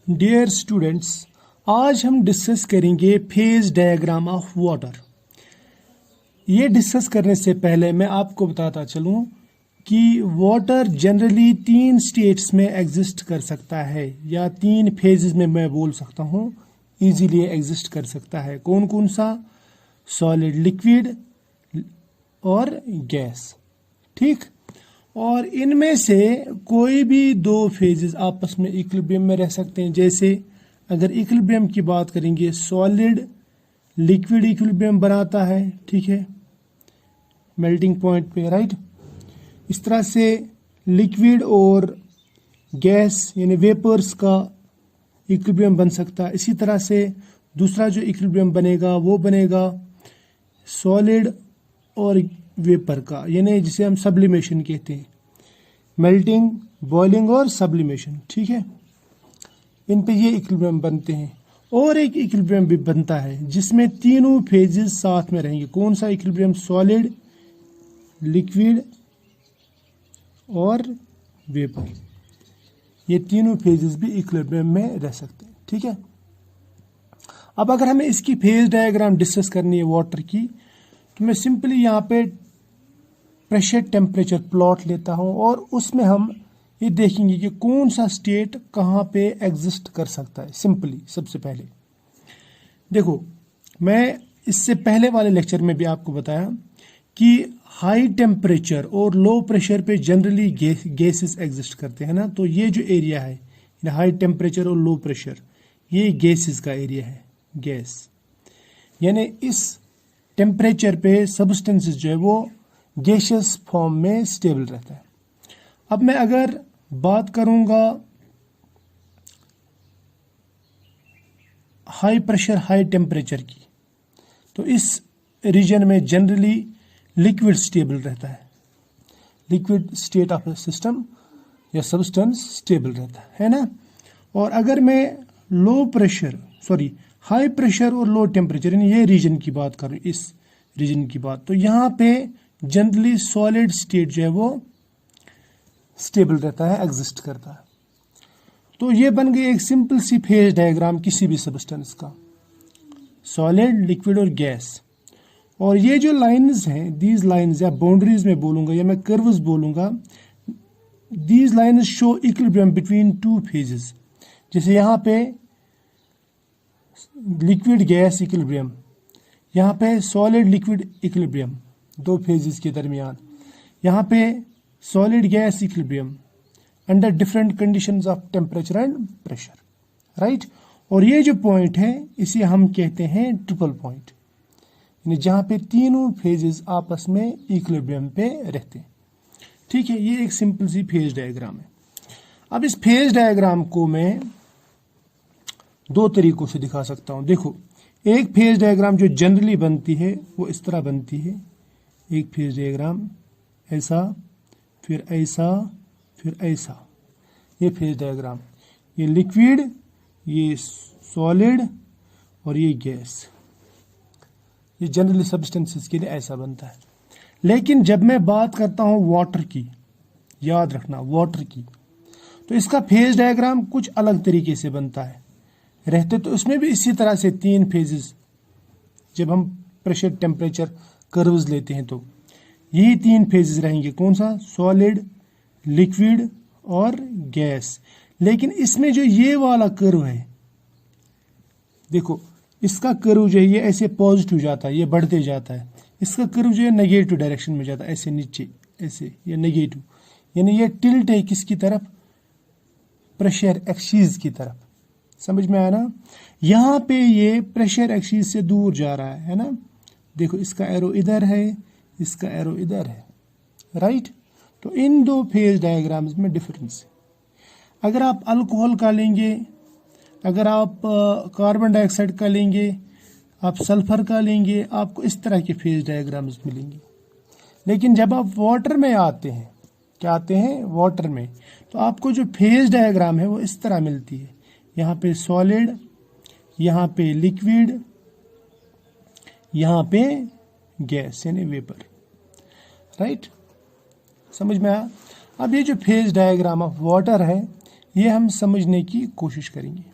Dear students, आज हम discuss करेंगे फेज डायग्राम ऑफ वाटर। ये डिस्कस करने से पहले मैं आपको बताता चलूं कि वाटर जनरली 3 स्टेट्स में एग्जिस्ट कर सकता है या 3 फेजेस में मैं बोल सकता हूं इजीली एग्जिस्ट कर सकता है। कौन कौन सा? सॉलिड, लिक्विड और गैस। ठीक, और इनमें से कोई भी 2 फेजेस आपस में इक्विलिब्रियम में रह सकते हैं। जैसे अगर इक्विलिब्रियम की बात करेंगे, सॉलिड लिक्विड इक्विलिब्रियम बनाता है, ठीक है, मेल्टिंग पॉइंट पे, राइट। इस तरह से लिक्विड और गैस यानी वेपर्स का इक्विलिब्रियम बन सकता है। इसी तरह से दूसरा जो इक्विलिब्रियम बनेगा वो बनेगा सॉलिड और वेपर का, यानी जिसे हम सब्लिमेशन कहते हैं, मेल्टिंग, बॉइलिंग और सब्लिमेशन। ठीक है, इन पे ये इक्विलिब्रियम बनते हैं। और एक इक्विलिब्रियम भी बनता है जिसमें तीनों फेजेस साथ में रहेंगे। कौन सा इक्विलिब्रियम? सॉलिड, लिक्विड और वेपर। ये तीनों फेजेस भी इक्विलिब्रियम में रह सकते हैं। ठीक है, अब अगर हमें इसकी फेज डायग्राम डिस्कस करनी है वाटर की, तो मैं सिंपली यहाँ पे प्रेशर टेम्परेचर प्लॉट लेता हूं और उसमें हम ये देखेंगे कि कौन सा स्टेट कहाँ पे एग्जिस्ट कर सकता है। सिंपली सबसे पहले देखो, मैं इससे पहले वाले लेक्चर में भी आपको बताया कि हाई टेम्परेचर और लो प्रेशर पे जनरली गैसेस एग्जिस्ट करते हैं ना। तो ये जो एरिया है हाई टेम्परेचर और लो प्रेशर, ये गैसेस का एरिया है, गैस। यानी इस टेम्परेचर पे सब्सटेंसेस जो है वो गैसियस फॉर्म में स्टेबल रहता है। अब मैं अगर बात करूंगा हाई प्रेशर हाई टेम्परेचर की, तो इस रीजन में जनरली लिक्विड स्टेबल रहता है। लिक्विड स्टेट ऑफ सिस्टम या सब्सटेंस स्टेबल रहता है ना। और अगर मैं हाई प्रेशर और लो टेम्परेचर यानी ये रीजन की बात करूं, इस रीजन की बात, तो यहाँ पे जनरली सॉलिड स्टेट जो है वो स्टेबल रहता है, एग्जिस्ट करता है। तो ये बन गई एक सिंपल सी फेज डायग्राम किसी भी सब्सटेंस का, सॉलिड, लिक्विड और गैस। और ये जो लाइंस हैं, दीज लाइंस या बाउंड्रीज में बोलूंगा या मैं कर्व्स बोलूंगा, these lines show equilibrium between 2 phases. जैसे यहाँ पे लिक्विड गैस इक्विलिब्रियम, यहाँ पे सॉलिड लिक्विड इक्विलिब्रियम 2 फेजेस के दरमियान, यहाँ पे solid gas equilibrium under different conditions of temperature and pressure, right. और ये जो पॉइंट है इसे हम कहते हैं ट्रिपल पॉइंट, यानी जहाँ पे तीनों फेजेस आपस में इक्विलिब्रियम पे रहते हैं। ठीक है, ये एक सिंपल सी फेज डायग्राम है। अब इस फेज डायग्राम को मैं 2 तरीकों से दिखा सकता हूं। देखो, एक फेज डायग्राम जो जनरली बनती है वो इस तरह बनती है। एक फेज डायग्राम ऐसा, फिर ऐसा, फिर ऐसा, ये फेज डायग्राम। ये लिक्विड, ये सॉलिड और ये गैस, ये जनरली सब्सटेंसेस के लिए ऐसा बनता है। लेकिन जब मैं बात करता हूं वाटर की, याद रखना वाटर की, तो इसका फेज डायग्राम कुछ अलग तरीके से बनता है। रहते तो उसमें भी इसी तरह से 3 फेजेस, जब हम प्रेशर टेम्परेचर कर्व्स लेते हैं तो यही 3 फेजेस रहेंगे। कौन सा? सॉलिड, लिक्विड और गैस। लेकिन इसमें जो ये वाला कर्व है, देखो इसका कर्व जो है ये ऐसे पॉजिटिव जाता है, ये बढ़ते जाता है। इसका कर्व जो है नेगेटिव डायरेक्शन में जाता है, ऐसे नीचे, ऐसे, ये नेगेटिव, यानी ये टिल्ट है किसकी तरफ? प्रेशर एक्सीस की तरफ। समझ में आया ना? यहाँ पे ये प्रेशर एक्सीस से दूर जा रहा है ना। देखो इसका एरो इधर है, इसका एरो इधर है, राइट। तो इन 2 फेज डायग्राम्स में डिफरेंस है। अगर आप अल्कोहल का लेंगे, अगर आप कार्बन डाइऑक्साइड का लेंगे, आप सल्फर का लेंगे, आपको इस तरह के फेज डायग्राम्स मिलेंगे। लेकिन जब आप वाटर में आते हैं, क्या आते हैं? वाटर में, तो आपको जो फेज डायग्राम है वो इस तरह मिलती है। यहाँ पे सॉलिड, यहाँ पे लिक्विड, यहाँ पे गैस यानी वेपर, राइट। समझ में आया? अब ये जो फेज डायग्राम ऑफ वाटर है ये हम समझने की कोशिश करेंगे।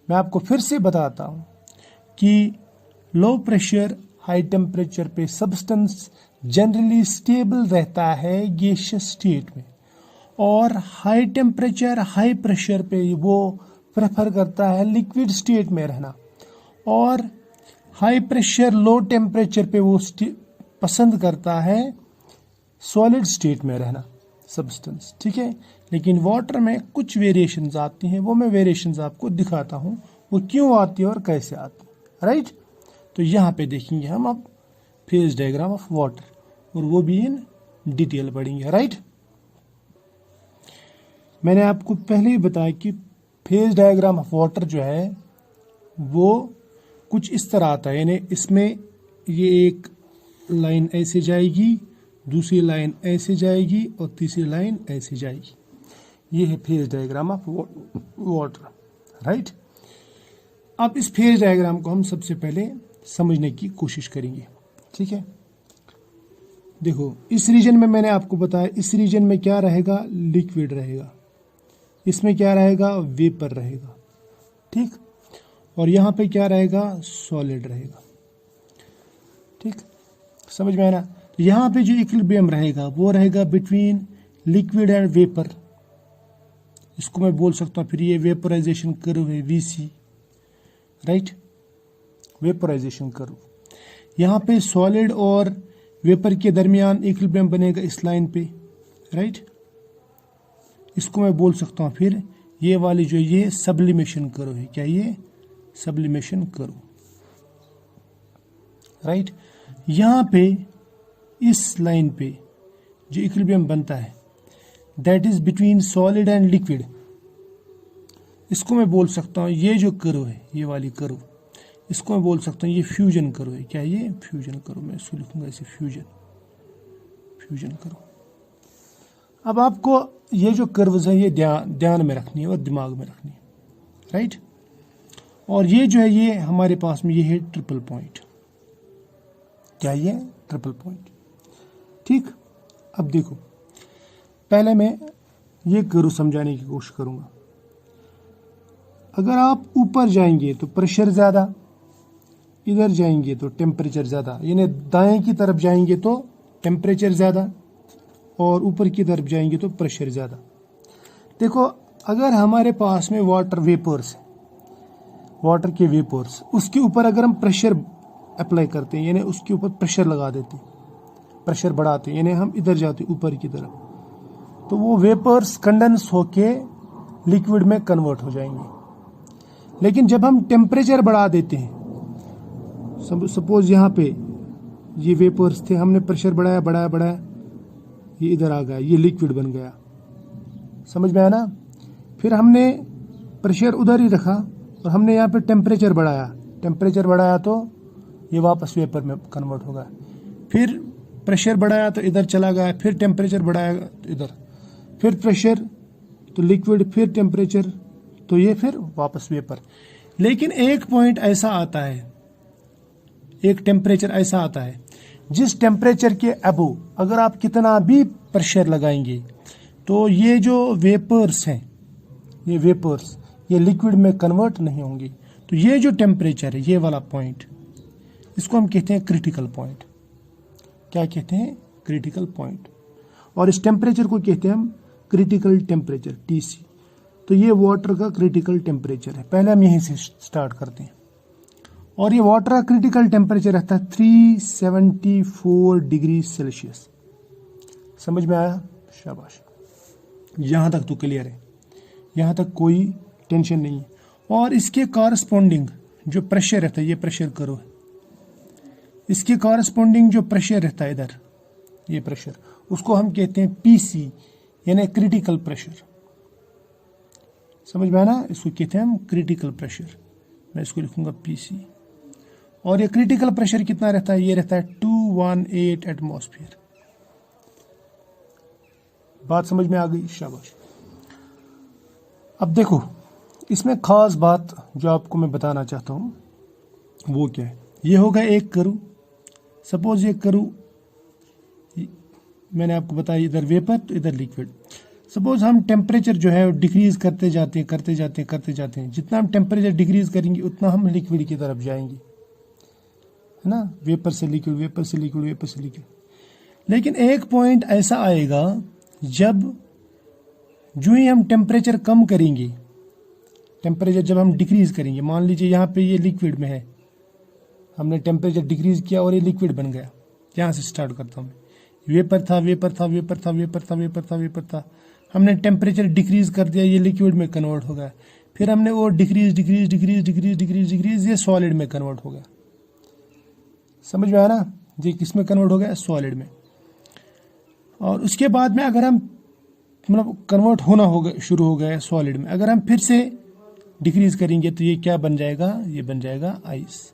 मैं आपको फिर से बताता हूं कि लो प्रेशर हाई टेम्परेचर पे सब्सटेंस जनरली स्टेबल रहता है गैसियस स्टेट में, और हाई टेम्परेचर हाई प्रेशर पे वो प्रेफर करता है लिक्विड स्टेट में रहना, और हाई प्रेशर लो टेम्परेचर पे वो पसंद करता है सॉलिड स्टेट में रहना सब्सटेंस। ठीक है, लेकिन वाटर में कुछ वेरिएशंस आती हैं, वो मैं वेरिएशंस आपको दिखाता हूं वो क्यों आती है और कैसे आती है। राइट, तो यहाँ पे देखेंगे हम अब फेज डायग्राम ऑफ वाटर, और वो भी इन डिटेल पढ़ेंगे। राइट, मैंने आपको पहले ही बताया कि फेज डायग्राम ऑफ वाटर जो है वो कुछ इस तरह आता है, यानी इसमें ये एक लाइन ऐसे जाएगी, दूसरी लाइन ऐसे जाएगी और तीसरी लाइन ऐसे जाएगी। ये है phase diagram of water. Right, अब इस फेज डायग्राम को हम सबसे पहले समझने की कोशिश करेंगे। ठीक है, देखो इस रीजन में मैंने आपको बताया, इस रीजन में क्या रहेगा, लिक्विड रहेगा, इसमें क्या रहेगा, वेपर रहेगा। ठीक, और यहां पे क्या रहेगा, सॉलिड रहेगा। ठीक, समझ में आया ना। यहां पे जो इक्विलिब्रियम रहेगा वो रहेगा बिटवीन लिक्विड एंड वेपर, इसको मैं बोल सकता हूं, फिर ये वेपराइजेशन कर्व है VC। Right, vaporisation curve. यहां पे सॉलिड और वेपर के दरमियान इक्विलिब्रियम बनेगा इस लाइन पे। राइट, इसको मैं बोल सकता हूं फिर ये वाली जो ये सब्लिमेशन कर्व है, क्या ये सब्लिमेशन कर्व। राइट, यहां पे इस लाइन पे जो इक्विलिब्रियम बनता है that is between solid and liquid, इसको मैं बोल सकता हूं ये जो कर्व है, ये वाली कर्व, इसको मैं बोल सकता हूं ये फ्यूजन कर्व है। क्या ये फ्यूजन कर्व, मैं इसको लिखूंगा ऐसे फ्यूजन कर्व। अब आपको ये जो कर्व्स है ये ध्यान में रखनी है और दिमाग में रखनी है। राइट, और ये जो है ये हमारे पास में ये है ट्रिपल पॉइंट। क्या ये ट्रिपल पॉइंट। ठीक, अब देखो पहले मैं ये कर्व समझाने की कोशिश करूंगा। अगर आप ऊपर जाएंगे तो प्रेशर ज्यादा, इधर जाएंगे तो टेम्परेचर ज्यादा, यानी दाएं की तरफ जाएंगे तो टेम्परेचर ज्यादा और ऊपर की तरफ जाएंगे तो प्रेशर ज्यादा। देखो अगर हमारे पास में वाटर वेपर्स, वाटर के वेपर्स, उसके ऊपर अगर हम प्रेशर अप्लाई करते हैं, यानी उसके ऊपर प्रेशर लगा देते हैं, प्रेशर बढ़ाते हैं, यानी हम इधर जाते हैं ऊपर की तरफ, तो वो वेपर्स कंडेंस होके लिक्विड में कन्वर्ट हो जाएंगे। लेकिन जब हम टेम्परेचर बढ़ा देते हैं, सपोज यहाँ पे ये वेपर्स थे, हमने प्रेशर बढ़ाया बढ़ाया बढ़ाया, ये इधर आ गया, ये लिक्विड बन गया। समझ में आया ना। फिर हमने प्रेशर उधर ही रखा और हमने यहाँ पे टेम्परेचर बढ़ाया तो ये वापस वेपर में कन्वर्ट होगा। फिर प्रेशर बढ़ाया तो इधर चला गया, फिर टेम्परेचर बढ़ाया तो इधर, फिर प्रेशर तो लिक्विड, फिर टेम्परेचर तो ये फिर वापस वेपर। लेकिन एक पॉइंट ऐसा आता है, एक टेम्परेचर ऐसा आता है जिस टेम्परेचर के अबव अगर आप कितना भी प्रेशर लगाएंगे तो ये जो वेपर्स हैं, ये वेपर्स ये लिक्विड में कन्वर्ट नहीं होंगे। तो ये जो टेम्परेचर है, ये वाला पॉइंट, इसको हम कहते हैं क्रिटिकल पॉइंट। क्या कहते हैं, क्रिटिकल पॉइंट। और इस टेम्परेचर को कहते हैं हम क्रिटिकल टेम्परेचर, TC। तो ये वाटर का क्रिटिकल टेम्परेचर है। पहले हम यहीं से स्टार्ट करते हैं, और ये वाटर का क्रिटिकल टेम्परेचर रहता है 374 डिग्री सेल्सियस। समझ में आया, शाबाश, यहां तक तो क्लियर है, यहां तक कोई टेंशन नहीं है। और इसके कॉरस्पॉन्डिंग जो प्रेशर रहता है, ये प्रेशर करो है, इसके कॉरस्पॉन्डिंग जो प्रेशर रहता है इधर, ये प्रेशर, उसको हम कहते हैं PC, यानी क्रिटिकल प्रेशर। समझ में आया ना, इसको कहते हैं हम क्रिटिकल प्रेशर। मैं इसको लिखूंगा PC। और ये क्रिटिकल प्रेशर कितना रहता है, ये रहता है 218 एटमॉस्फेयर। बात समझ में आ गई, शाबाश। अब देखो इसमें खास बात जो आपको मैं बताना चाहता हूं वो क्या है। ये होगा एक कर्व, सपोज ये कर्व मैंने आपको बताया, इधर वेपर तो इधर लिक्विड। सपोज हम टेम्परेचर जो है डिक्रीज करते जाते हैं करते जाते हैं करते जाते हैं, जितना हम टेम्परेचर डिक्रीज करेंगे उतना हम लिक्विड की तरफ जाएंगे, है ना, वेपर से लिक्विड, वेपर से लिक्विड, वेपर से लिक्विड। लेकिन एक पॉइंट ऐसा आएगा जब जो ही हम टेम्परेचर कम करेंगे, टेम्परेचर जब हम डिक्रीज करेंगे, मान लीजिए यहाँ पे ये लिक्विड में है, हमने टेम्परेचर डिक्रीज किया और ये लिक्विड बन गया। यहाँ से स्टार्ट करता हूँ, वेपर था, वेपर था, वेपर था, वेपर था, वेपर था, वेपर था, हमने टेम्परेचर डिक्रीज कर दिया, ये लिक्विड में कन्वर्ट हो गया। फिर हमने वो decrease decrease decrease decrease decrease decrease, ये सॉलिड में कन्वर्ट हो गया। समझ में आया ना, ये किस में कन्वर्ट हो गया, सॉलिड में। और उसके बाद में अगर हम मतलब कन्वर्ट होना होगा, शुरू हो गया सॉलिड में, अगर हम फिर से डिक्रीज करेंगे तो ये क्या बन जाएगा, ये बन जाएगा आइस,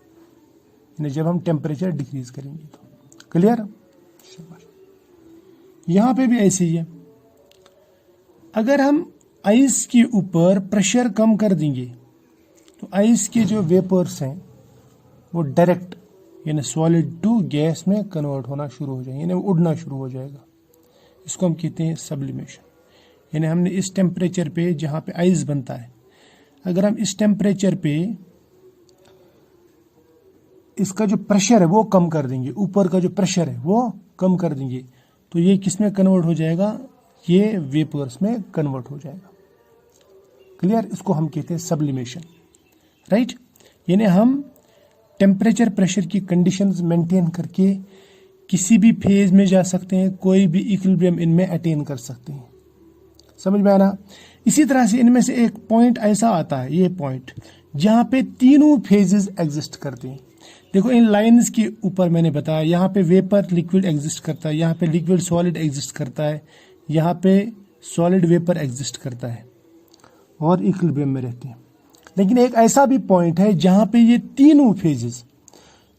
जब हम टेम्परेचर डिक्रीज करेंगे तो। क्लियर? यहां पे भी ऐसे ही है, अगर हम आइस के ऊपर प्रेशर कम कर देंगे तो आइस के जो वेपर्स हैं वो डायरेक्ट यानी सॉलिड टू गैस में कन्वर्ट होना शुरू हो जाएंगे, यानी उड़ना शुरू हो जाएगा। इसको हम कहते हैं सब्लिमेशन। यानी हमने इस टेम्परेचर पे जहाँ पे आइस बनता है, अगर हम इस टेम्परेचर पे इसका जो प्रेशर है वो कम कर देंगे, ऊपर का जो प्रेशर है वो कम कर देंगे, तो ये किस में कन्वर्ट हो जाएगा, ये वेपर्स में कन्वर्ट हो जाएगा। क्लियर? इसको हम कहते हैं सब्लिमेशन, राइट। यानी हम टेम्परेचर प्रेशर की कंडीशंस मेंटेन करके किसी भी फेज में जा सकते हैं, कोई भी इक्विलिब्रियम इनमें अटेन कर सकते हैं। समझ में आना? इसी तरह से इनमें से एक पॉइंट ऐसा आता है, ये पॉइंट जहां पे तीनों फेजेस एग्जिस्ट करते हैं। देखो इन लाइंस के ऊपर मैंने बताया, यहाँ पे वेपर लिक्विड एग्जिस्ट करता है, यहाँ पे लिक्विड सॉलिड एग्जिस्ट करता है, यहाँ पे सॉलिड वेपर एग्जिस्ट करता है और इक्विलिब्रियम में रहते हैं। लेकिन एक ऐसा भी पॉइंट है जहां पे ये तीनों फेजेस,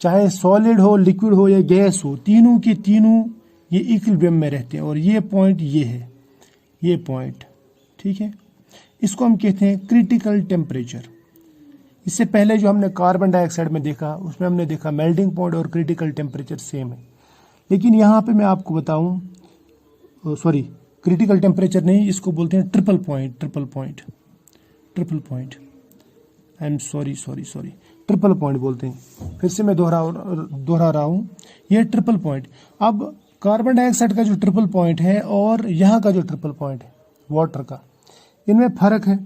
चाहे सॉलिड हो, लिक्विड हो या गैस हो, तीनों के तीनों ये इक्विलिब्रियम में रहते हैं, और ये पॉइंट ये है, ये पॉइंट, ठीक है। इसको हम कहते हैं क्रिटिकल टेम्परेचर। इससे पहले जो हमने कार्बन डाइऑक्साइड में देखा, उसमें हमने देखा मेल्टिंग पॉइंट और क्रिटिकल टेम्परेचर सेम है। लेकिन यहाँ पे मैं आपको बताऊं, सॉरी क्रिटिकल टेम्परेचर नहीं, इसको बोलते हैं triple point, triple point, triple point, I am sorry sorry sorry, triple point बोलते हैं। फिर से मैं दोहरा रहा हूं, ये ट्रिपल पॉइंट। अब कार्बन डाइऑक्साइड का जो ट्रिपल पॉइंट है और यहाँ का जो ट्रिपल पॉइंट है वाटर का, इनमें फर्क है।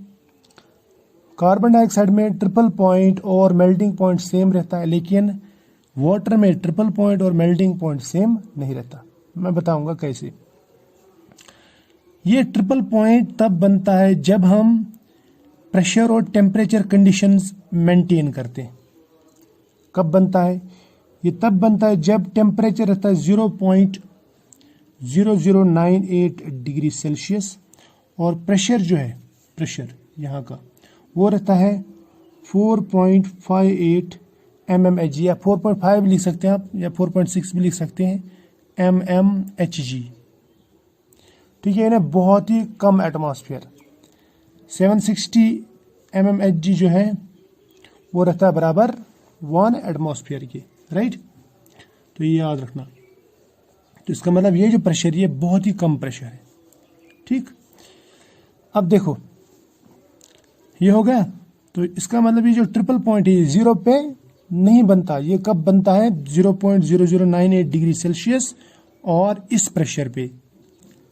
कार्बन डाइऑक्साइड में ट्रिपल पॉइंट और मेल्टिंग पॉइंट सेम रहता है, लेकिन वाटर में ट्रिपल पॉइंट और मेल्टिंग पॉइंट सेम नहीं रहता। मैं बताऊंगा कैसे। ये ट्रिपल पॉइंट तब बनता है जब हम प्रेशर और टेम्परेचर कंडीशंस मेंटेन करते हैं। कब बनता है? ये तब बनता है जब टेम्परेचर रहता है 0.0098 डिग्री सेल्सियस और प्रेशर जो है, प्रेशर यहाँ का वो रहता है 4.58 mmHg, या 4.5 लिख सकते हैं आप, या 4.6 भी लिख सकते हैं, mmHg। ठीक है, ना बहुत ही कम एटमॉस्फेयर। 760 mmHg जो है वो रहता है बराबर 1 एटमॉस्फेयर के, राइट। तो ये याद रखना। तो इसका मतलब ये जो प्रेशर, ये बहुत ही कम प्रेशर है, ठीक। अब देखो ये हो गया, तो इसका मतलब ये जो ट्रिपल पॉइंट है जीरो पे नहीं बनता। ये कब बनता है? 0.0098 डिग्री सेल्सियस और इस प्रेशर पे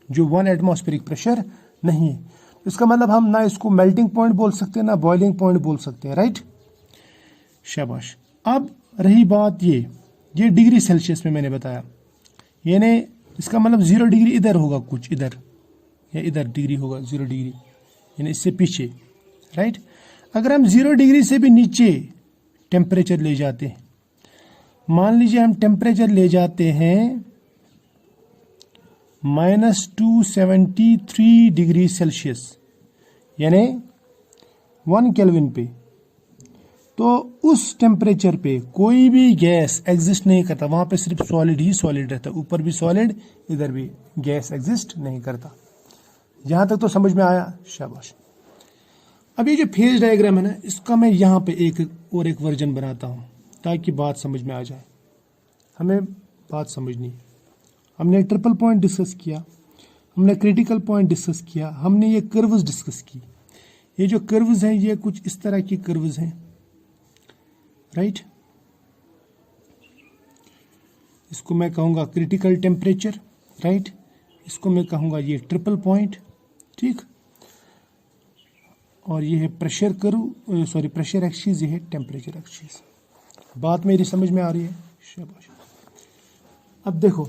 जो 1 एटमॉस्फेरिक प्रेशर नहीं है। इसका मतलब हम ना इसको मेल्टिंग पॉइंट बोल सकते हैं ना बॉइलिंग पॉइंट बोल सकते हैं, राइट। शाबाश। अब रही बात ये डिग्री सेल्सियस में मैंने बताया, यानी इसका मतलब 0 डिग्री इधर होगा, कुछ इधर या इधर डिग्री होगा 0 डिग्री, यानी इससे पीछे, राइट। अगर हम 0 डिग्री से भी नीचे टेम्परेचर ले जाते हैं, मान लीजिए हम टेम्परेचर ले जाते हैं -273 डिग्री सेल्सियस, यानी 1 केल्विन पे, तो उस टेम्परेचर पे कोई भी गैस एग्जिस्ट नहीं करता, वहां पे सिर्फ सॉलिड ही सॉलिड रहता है, ऊपर भी सॉलिड इधर भी गैस एग्जिस्ट नहीं करता। यहां तक तो समझ में आया? शाबाश। अब ये जो फेज डायग्राम है ना, इसका मैं यहाँ पे एक वर्जन बनाता हूँ ताकि बात समझ में आ जाए। हमें बात समझनी है। हमने ट्रिपल पॉइंट डिस्कस किया, हमने क्रिटिकल पॉइंट डिस्कस किया, हमने ये कर्व्स डिस्कस की। ये जो कर्व्स हैं ये कुछ इस तरह की कर्व्स हैं, राइट। इसको मैं कहूँगा क्रिटिकल टेम्परेचर, राइट। इसको मैं कहूँगा ये ट्रिपल पॉइंट, ठीक। और ये है pressure curve, sorry pressure axis, ये है टेम्परेचर एक्सिस। बात मेरी समझ में आ रही है? शाबाश। अब देखो,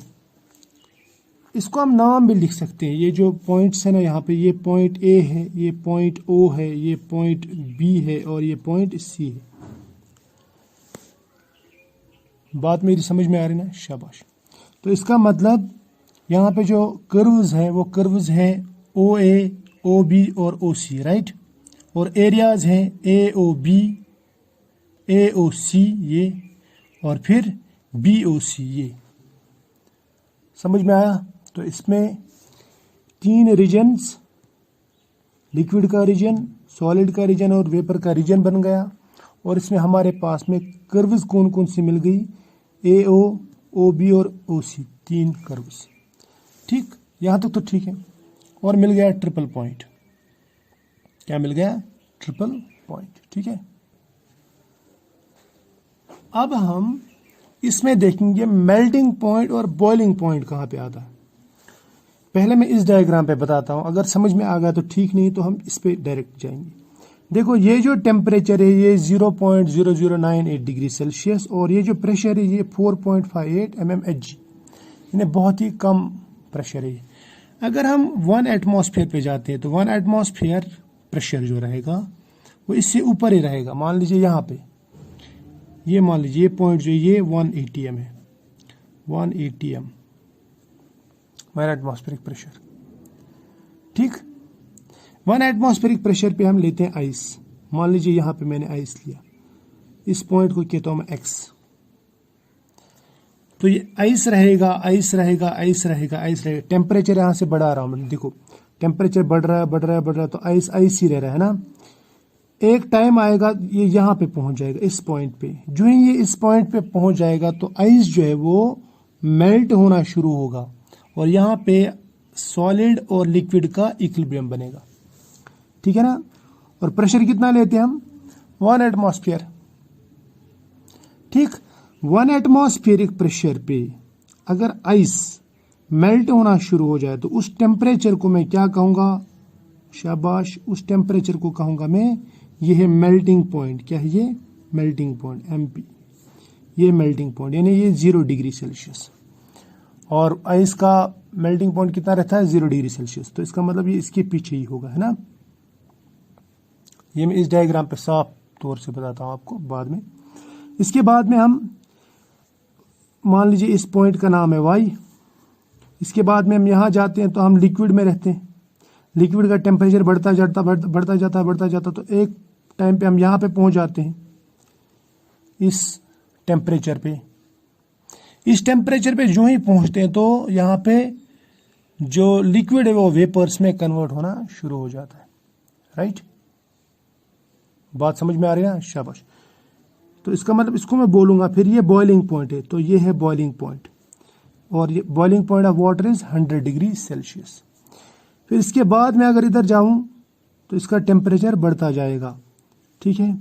इसको हम नाम भी लिख सकते हैं। ये जो पॉइंट्स है ना यहाँ पे, ये पॉइंट ए है, ये पॉइंट ओ है, ये पॉइंट बी है और ये पॉइंट सी है। बात मेरी समझ में आ रही ना? शाबाश। तो इसका मतलब यहाँ पे जो कर्व्स हैं वो कर्व्स हैं ओ ए, ओ बी और ओ सी, राइट। और एरियाज हैं ए ओ बी, ए ओ सी ये, और फिर बी ओ सी ये। समझ में आया? तो इसमें 3 रीजन्स, लिक्विड का रीजन, सॉलिड का रीजन और वेपर का रीजन बन गया। और इसमें हमारे पास में कर्व्स कौन कौन सी मिल गई? ए ओ बी और ओ सी, 3 कर्व्स, ठीक। यहाँ तक तो ठीक है। और मिल गया ट्रिपल पॉइंट। क्या मिल गया? ट्रिपल पॉइंट, ठीक है। अब हम इसमें देखेंगे मेल्टिंग पॉइंट और बॉइलिंग पॉइंट कहाँ पे आता है। पहले मैं इस डायग्राम पे बताता हूँ, अगर समझ में आ गया तो ठीक, नहीं तो हम इस पे डायरेक्ट जाएंगे। देखो, ये जो टेम्परेचर है ये 0.0098 डिग्री सेल्सियस, और ये जो प्रेशर है ये 4.58 mmHg, इन्हें बहुत ही कम प्रेशर है। अगर हम 1 एटमॉस्फेयर पे जाते हैं तो 1 एटमॉस्फेयर प्रेशर जो रहेगा वो इससे ऊपर ही रहेगा। मान लीजिए यहाँ पे ये, मान लीजिए ये पॉइंट जो ये 180 m है, 180 m 1 एटमॉस्फेरिक प्रेशर, ठीक। 1 एटमॉस्फेरिक प्रेशर पे हम लेते हैं आइस। मान लीजिए यहाँ पे मैंने आइस लिया, इस पॉइंट को कहता हूँ मैं एक्स। तो ये आइस रहेगा, आइस रहेगा, आइस रहेगा, आइस रहेगा। टेम्परेचर यहाँ से बढ़ा रहा हूँ मैं, देखो टेम्परेचर बढ़ रहा है, बढ़ रहा है, बढ़ रहा है, तो आइस आइस ही रह रहा है ना। एक टाइम आएगा ये यहाँ पे पहुंच जाएगा, इस पॉइंट पे। जो ही ये इस पॉइंट पे पहुंच जाएगा तो आइस जो है वो मेल्ट होना शुरू होगा, और यहाँ पे सॉलिड और लिक्विड का इक्विलिब्रियम बनेगा, ठीक है ना। और प्रेशर कितना लेते हैं हम? 1 एटमॉस्फेयर, ठीक। 1 एटमॉस्फेरिक प्रेशर पे अगर आइस मेल्ट होना शुरू हो जाए तो उस टेम्परेचर को मैं क्या कहूँगा? शाबाश, उस टेम्परेचर को कहूँगा मैं, ये है मेल्टिंग पॉइंट। क्या है ये? Melting point, MP। ये मेल्टिंग पॉइंट, यानी ये 0 डिग्री सेल्सियस। और आइस का मेल्टिंग पॉइंट कितना रहता है? 0 डिग्री सेल्सियस। तो इसका मतलब ये इसके पीछे ही होगा, है ना। ये मैं इस डायग्राम पे साफ तौर से बताता हूँ आपको बाद में। इसके बाद में हम मान लीजिए इस पॉइंट का नाम है Y। इसके बाद में हम यहाँ जाते हैं तो हम लिक्विड में रहते हैं। लिक्विड का टेम्परेचर बढ़ता जाता, बढ़ता जाता, बढ़ता जाता, तो एक टाइम पे हम यहाँ पे पहुँच जाते हैं, इस टेम्परेचर पे। इस टेम्परेचर पे जो ही पहुँचते हैं तो यहाँ पे जो लिक्विड है वो वेपर्स में कन्वर्ट होना शुरू हो जाता है, राइट। बात समझ में आ रही है ना? शाबाश। तो इसका मतलब इसको मैं बोलूँगा, फिर ये बॉइलिंग पॉइंट है, तो ये है बॉइलिंग पॉइंट। और ये boiling point of water is 100 degree Celsius. फिर इसके बाद में अगर इधर जाऊं तो इसका टेम्परेचर बढ़ता जाएगा, ठीक है।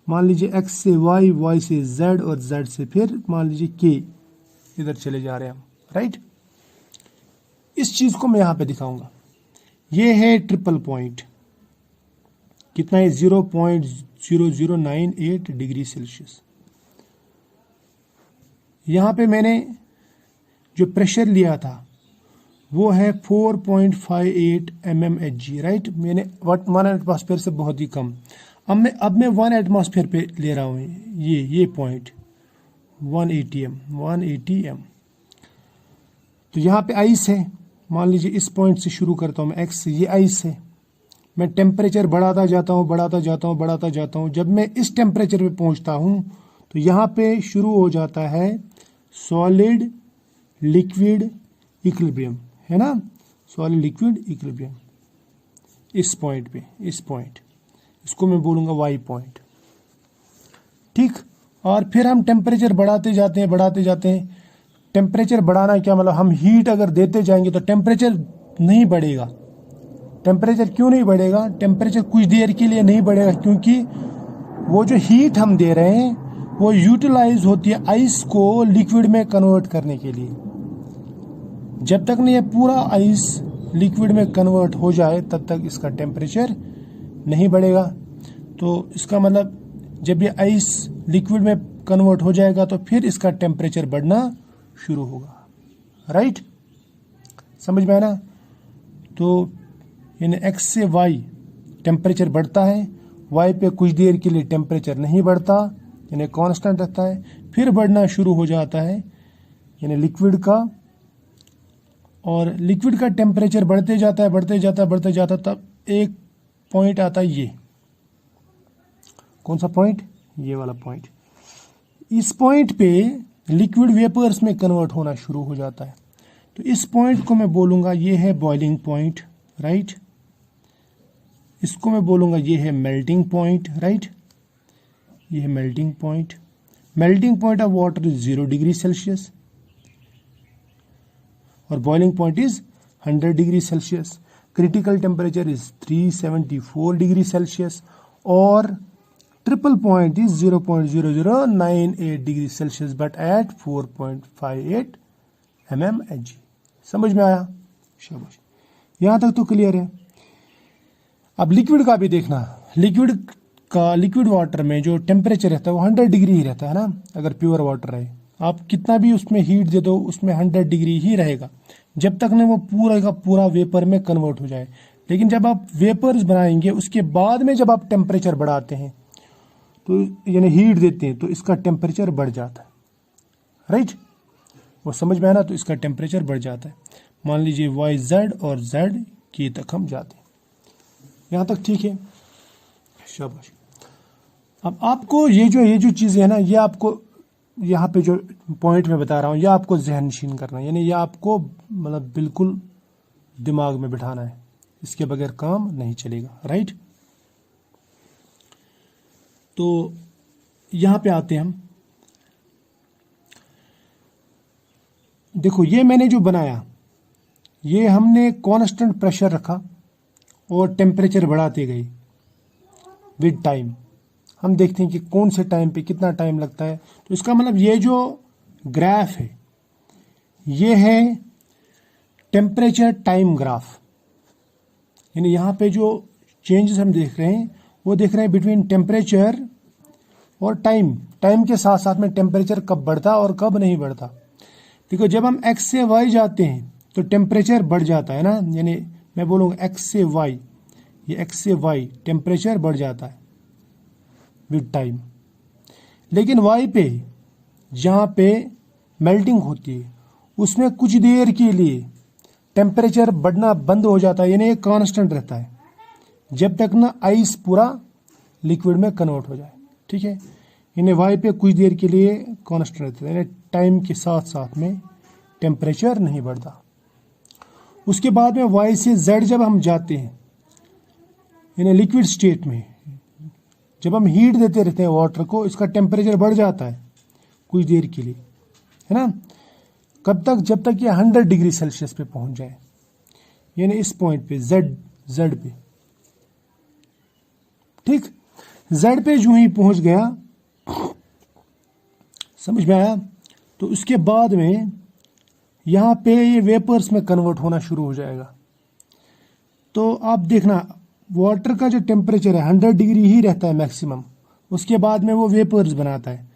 मान लीजिए x से y, y से z और z से फिर मान लीजिए k, इधर चले जा रहे हैं हम, राइट। इस चीज को मैं यहां पे दिखाऊंगा। ये है ट्रिपल पॉइंट, कितना है? 0.0098 डिग्री सेल्सियस। यहां पे मैंने जो प्रेशर लिया था वो है 4.58 mmHg, राइट। मैंने 1 एटमॉस्फेयर से बहुत ही कम। अब मैं 1 एटमॉस्फेयर पे ले रहा हूँ ये पॉइंट 180 m। तो यहाँ पे आइस है। मान लीजिए इस पॉइंट से शुरू करता हूँ मैं, x से, ये आइस है। मैं टेम्परेचर बढ़ाता जाता हूँ, बढ़ाता जाता हूँ, बढ़ाता जाता हूँ। जब मैं इस टेम्परेचर पे पहुँचता हूँ तो यहाँ पे शुरू हो जाता है सॉलिड लिक्विड इक्विलिब्रियम, है ना। सॉलिड लिक्विड इक्विलिब्रियम इस पॉइंट पे, इस पॉइंट, इसको मैं बोलूँगा Y पॉइंट, ठीक। और फिर हम टेम्परेचर बढ़ाते जाते हैं, बढ़ाते जाते हैं। टेम्परेचर बढ़ाना क्या मतलब? हम हीट अगर देते जाएंगे तो टेम्परेचर नहीं बढ़ेगा। टेम्परेचर क्यों नहीं बढ़ेगा? टेम्परेचर कुछ देर के लिए नहीं बढ़ेगा क्योंकि वो जो हीट हम दे रहे हैं वो यूटिलाइज होती है आइस को लिक्विड में कन्वर्ट करने के लिए। जब तक नहीं ये पूरा आइस लिक्विड में कन्वर्ट हो जाए तब तक इसका टेम्परेचर नहीं बढ़ेगा। तो इसका मतलब जब ये आइस लिक्विड में कन्वर्ट हो जाएगा तो फिर इसका टेम्परेचर बढ़ना शुरू होगा। राइट, समझ में आया ना? तो यानी x से y टेम्परेचर बढ़ता है, y पे कुछ देर के लिए टेम्परेचर नहीं बढ़ता यानी कांस्टेंट रहता है, फिर बढ़ना शुरू हो जाता है यानी लिक्विड का, और लिक्विड का टेम्परेचर बढ़ते जाता है बढ़ते जाता है बढ़ते जाता है, तब एक पॉइंट आता है ये। कौन सा पॉइंट? ये वाला पॉइंट। इस पॉइंट पे लिक्विड वेपर्स में कन्वर्ट होना शुरू हो जाता है। तो इस पॉइंट को मैं बोलूँगा ये है बॉइलिंग पॉइंट। राइट, इसको मैं बोलूँगा ये है मेल्टिंग पॉइंट। राइट, ये है melting point. Melting point of water is 0 degree Celsius और boiling point is 100 degree Celsius. Critical temperature is 374 degree Celsius और triple point is 0.0098 degree Celsius but at 4.58 mmHg। समझ में आया? शाबाश, यहां तक तो क्लियर है। अब लिक्विड का भी देखना। लिक्विड वाटर में जो टेम्परेचर रहता है वो 100 डिग्री ही रहता है ना। अगर प्योर वाटर रहे, आप कितना भी उसमें हीट दे दो उसमें 100 डिग्री ही रहेगा जब तक ना वो पूरा का पूरा वेपर में कन्वर्ट हो जाए। लेकिन जब आप वेपर्स बनाएंगे उसके बाद में जब आप टेम्परेचर बढ़ाते हैं तो यानी हीट देते हैं तो इसका टेम्परेचर बढ़ जाता है। राइट, वो समझ में आया ना? तो इसका टेम्परेचर बढ़ जाता है। मान लीजिए YZ और ZK तक हम जाते हैं। यहाँ तक ठीक है? शाबाश। अब आपको ये जो चीज़ें है ना, ये आपको यहाँ पे जो पॉइंट में बता रहा हूँ ये आपको ज़हननशीन करना है, यानी ये आपको मतलब बिल्कुल दिमाग में बिठाना है, इसके बगैर काम नहीं चलेगा। राइट, तो यहाँ पे आते हैं हम। देखो ये मैंने जो बनाया ये हमने कांस्टेंट प्रेशर रखा और टेम्परेचर बढ़ाते गए विद टाइम। हम देखते हैं कि कौन से टाइम पे कितना टाइम लगता है। तो इसका मतलब ये जो ग्राफ है ये है टेम्परेचर टाइम ग्राफ, यानी यहाँ पे जो चेंजेस हम देख रहे हैं वो देख रहे हैं बिटवीन टेम्परेचर और टाइम के साथ साथ में टेम्परेचर कब बढ़ता और कब नहीं बढ़ता। देखो जब हम x से y जाते हैं तो टेम्परेचर बढ़ जाता है ना, यानी मैं बोलूँगा x से y, ये x से y टेम्परेचर बढ़ जाता है विद टाइम। लेकिन y पे जहाँ पे मेल्टिंग होती है उसमें कुछ देर के लिए टेम्परेचर बढ़ना बंद हो जाता है, यानी ये कांस्टेंट रहता है जब तक ना आइस पूरा लिक्विड में कन्वर्ट हो जाए। ठीक है, यानी y पे कुछ देर के लिए कांस्टेंट रहता है, यानी टाइम के साथ साथ में टेम्परेचर नहीं बढ़ता। उसके बाद में y से z जब हम जाते हैं यानी लिक्विड स्टेट में, जब हम हीट देते रहते हैं वाटर को, इसका टेम्परेचर बढ़ जाता है कुछ देर के लिए, है ना। कब तक? जब तक ये 100 डिग्री सेल्सियस पे पहुंच जाए, यानी इस पॉइंट पे z पे। ठीक, z पे जो ही पहुंच गया, समझ में आया? तो उसके बाद में यहाँ पे ये वेपर्स में कन्वर्ट होना शुरू हो जाएगा। तो आप देखना वाटर का जो टेम्परेचर है 100 डिग्री ही रहता है मैक्सिमम, उसके बाद में वो वेपर्स बनाता है।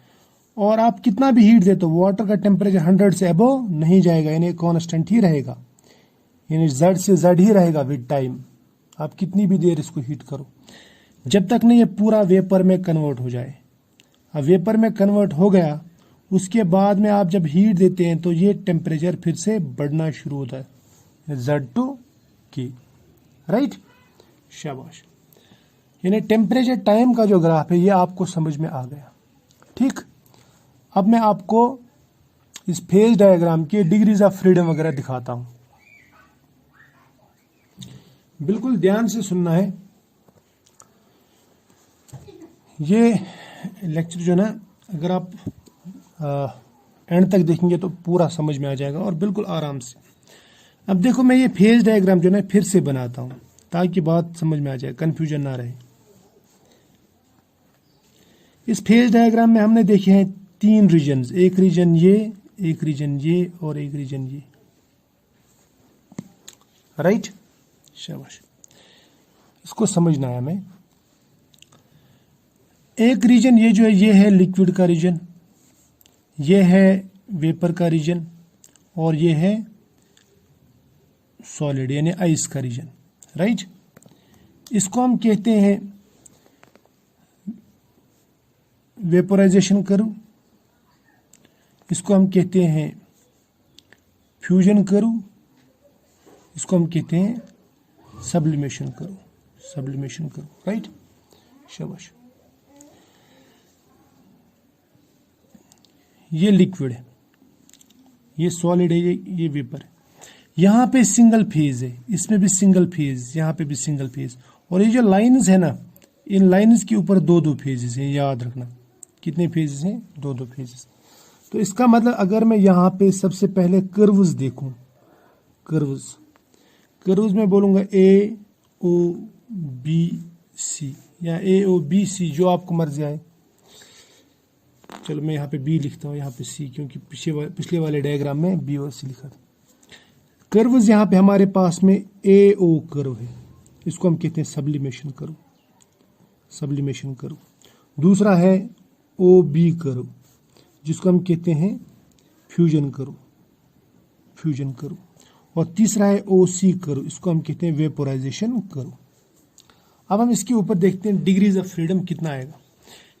और आप कितना भी हीट दे तो वाटर का टेम्परेचर 100 से अबव नहीं जाएगा, यानी कांस्टेंट ही रहेगा, यानी z से z ही रहेगा विद टाइम। आप कितनी भी देर इसको हीट करो जब तक नहीं ये पूरा वेपर में कन्वर्ट हो जाए। अब वेपर में कन्वर्ट हो गया, उसके बाद में आप जब हीट देते हैं तो ये टेम्परेचर फिर से बढ़ना शुरू होता है Z2K। राइट, शाबाश। यानी टेम्परेचर टाइम का जो ग्राफ है ये आपको समझ में आ गया। ठीक, अब मैं आपको इस फेज डायग्राम के डिग्रीज ऑफ फ्रीडम वगैरह दिखाता हूं। बिल्कुल ध्यान से सुनना है। ये लेक्चर जो ना अगर आप एंड तक देखेंगे तो पूरा समझ में आ जाएगा और बिल्कुल आराम से। अब देखो मैं ये फेज डायग्राम जो ना फिर से बनाता हूं ताकि बात समझ में आ जाए, कंफ्यूजन ना रहे। इस फेज डायग्राम में हमने देखे हैं 3 रीजन्स, एक रीजन ये, एक रीजन ये और एक रीजन ये, राइट। शाबाश, इसको समझना है हमें। एक रीजन ये जो है ये है लिक्विड का रीजन, ये है वेपर का रीजन और ये है सॉलिड यानी आइस का रीजन, राइट। इसको हम कहते हैं वेपोराइजेशन कर्व, इसको हम कहते हैं फ्यूजन कर्व, इसको हम कहते हैं sublimation curve, sublimation curve, right. शाबाश। ये लिक्विड है, ये सॉलिड है, ये वेपर है। यहां पे सिंगल फेज है, इसमें भी सिंगल फेज, यहां पे भी सिंगल फेज। और ये जो लाइंस है ना, इन लाइंस के ऊपर 2-2 फेजेस हैं, याद रखना। कितने फेजेस हैं? 2-2 फेजेस। तो इसका मतलब अगर मैं यहां पे सबसे पहले कर्व्स देखूं, कर्व्स में बोलूंगा ए ओ बी सी या ए ओ बी सी, जो आपको मर्जी आए। चलो मैं यहाँ पे बी लिखता हूँ, यहाँ पे सी, क्योंकि पिछले वाले डायग्राम में बी और सी लिखा था। कर्व्स यहाँ पे हमारे पास में ए ओ कर्व है, इसको हम कहते हैं सब्लिमेशन कर्व, सब्लिमेशन कर्व। दूसरा है ओ बी कर्व, जिसको हम कहते हैं फ्यूजन कर्व, फ्यूजन कर्व। और तीसरा है ओ सी कर्व, इसको हम कहते हैं वेपोराइजेशन कर्व। अब हम इसके ऊपर देखते हैं डिग्रीज ऑफ फ्रीडम कितना आएगा।